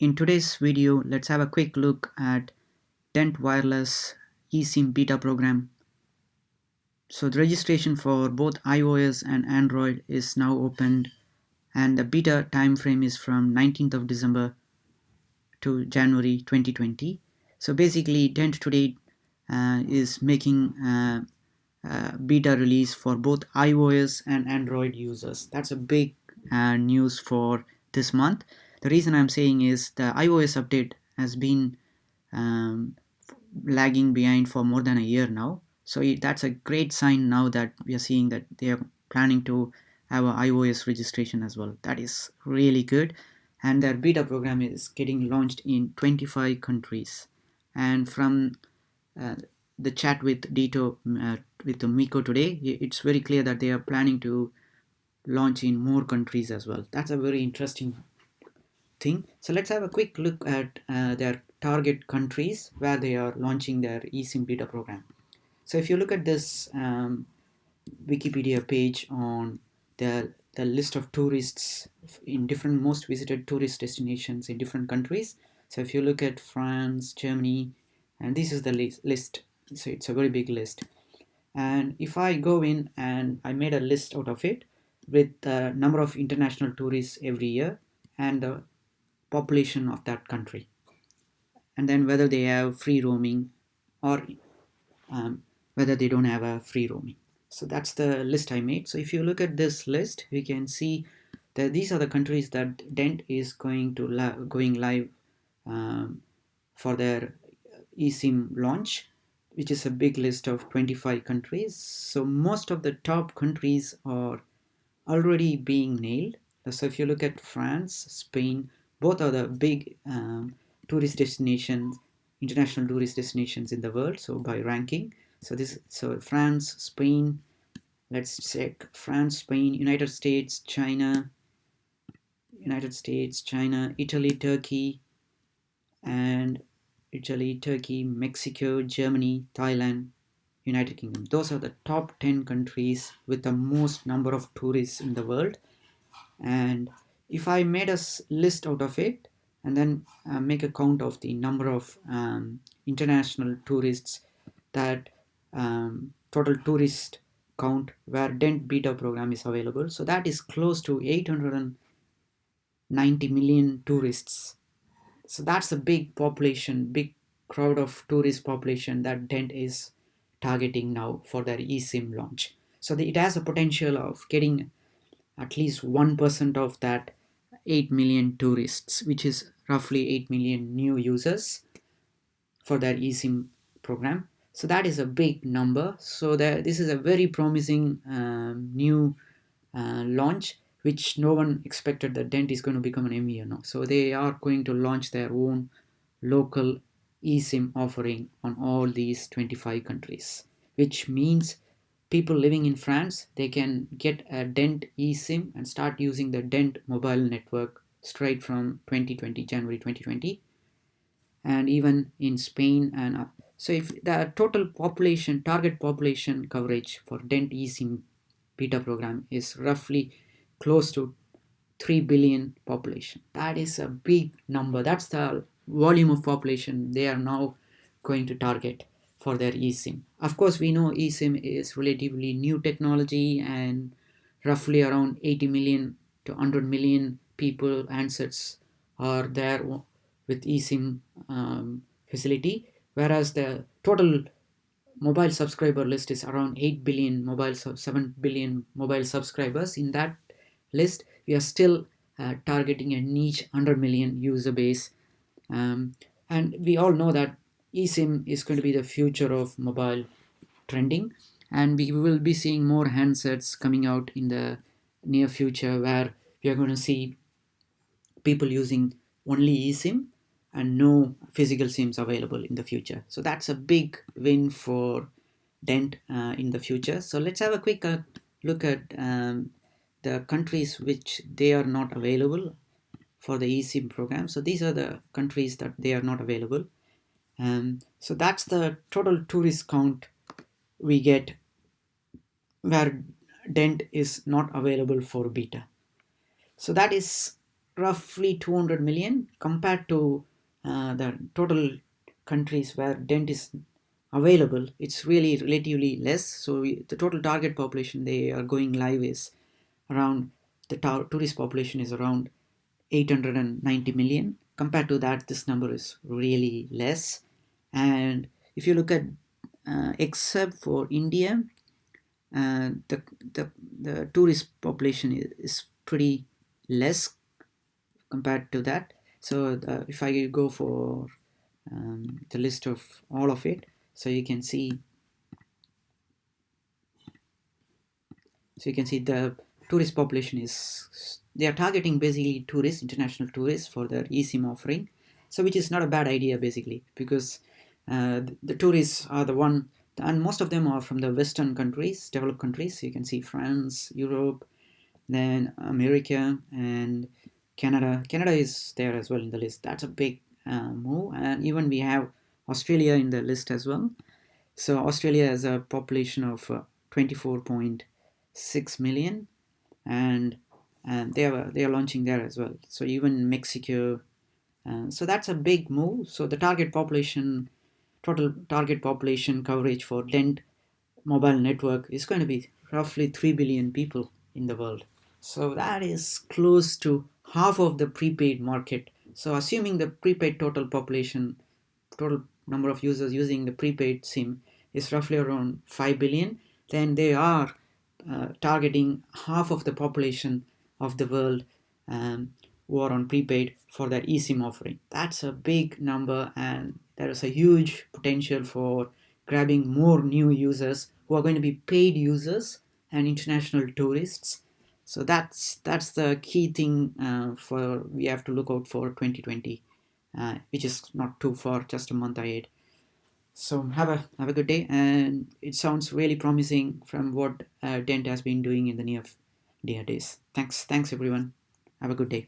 In today's video, let's have a quick look at DENT Wireless eSIM beta program. So the registration for both iOS and Android is now opened, and the beta time frame is from 19th of December to January 2020. So basically DENT today is making beta release for both iOS and Android users. That's a big news for this month. The reason I'm saying is the iOS update has been um, lagging behind for more than a year now. So that's a great sign now that we are seeing that they are planning to have a iOS registration as well. That is really good. And their beta program is getting launched in 25 countries. And from uh, the chat with Dito, with Miko today, it's very clear that they are planning to launch in more countries as well. That's a very interesting thing. So let's have a quick look at their target countries where they are launching their eSIM beta program. So if you look at this Wikipedia page on the list of tourists in different most visited tourist destinations in different countries. So if you look at France, Germany, and this is the list. So it's a very big list. And if I go in and I made a list out of it with the number of international tourists every year and the population of that country, and then whether they have free roaming or whether they don't have a free roaming. So that's the list I made. So if you look at this list, we can see that these are the countries that DENT is going live for their eSIM launch, which is a big list of 25 countries. So most of the top countries are already being nailed. So if you look at France, Spain, both are the big tourist destinations, international tourist destinations in the world. So by ranking, so France, Spain. Let's check France, Spain, United States, China, Italy, Turkey, and Italy, Turkey, Mexico, Germany, Thailand, United Kingdom. Those are the top 10 countries with the most number of tourists in the world. And if I made a list out of it and then make a count of the number of international tourists, that total tourist count where DENT beta program is available, so that is close to 890 million tourists. So that's a big population, big crowd of tourist population that DENT is targeting now for their eSIM launch. So it has a potential of getting at least 1% of that 8 million tourists, which is roughly 8 million new users for their eSIM program. So that is a big number. So this is a very promising new launch, which no one expected that DENT is going to become an MVNO. So they are going to launch their own local eSIM offering on all these 25 countries, which means people living in France, they can get a DENT eSIM and start using the DENT mobile network straight from January 2020. And even in Spain so if the total population, target population coverage for DENT eSIM beta program is roughly close to 3 billion population. That is a big number. That's the volume of population they are now going to target for their eSIM. Of course, we know eSIM is relatively new technology, and roughly around 80 million to 100 million people handsets are there with eSIM facility, whereas the total mobile subscriber list is around 8 billion 7 billion mobile subscribers. In that list, we are still targeting a niche 100 million user base. And we all know that eSIM is going to be the future of mobile trending, and we will be seeing more handsets coming out in the near future where we are going to see people using only eSIM and no physical SIMs available in the future. So that's a big win for DENT in the future. So let's have a quick look at the countries which they are not available for the eSIM program. So these are the countries that they are not available. So that's the total tourist count we get where DENT is not available for beta. So that is roughly 200 million compared to the total countries where DENT is available. It's really relatively less. So the total target population they are going live is around, the tourist population is around 890 million. Compared to that, this number is really less. And if you look at except for India, uh, the, the the tourist population is pretty less compared to that. So if I go for the list of all of it, so you can see, the tourist population is, they are targeting basically tourists, international tourists, for their eSIM offering. So which is not a bad idea basically, because the tourists are the one, and most of them are from the Western countries, developed countries. So you can see France, Europe, then America, and Canada. Canada is there as well in the list. That's a big move. And even we have Australia in the list as well. So Australia has a population of 24.6 million, and they are launching there as well. So even Mexico. So that's a big move. So the total target population coverage for DENT mobile network is going to be roughly 3 billion people in the world. So that is close to half of the prepaid market. So assuming the prepaid total number of users using the prepaid SIM is roughly around 5 billion, then they are targeting half of the population of the world, who are on prepaid for that eSIM offering. That's a big number, and there is a huge potential for grabbing more new users who are going to be paid users and international tourists. So that's the key thing for we have to look out for 2020, which is not too far, just a month ahead. So have a good day, and it sounds really promising from what DENT has been doing in the near days. Thanks everyone. Have a good day.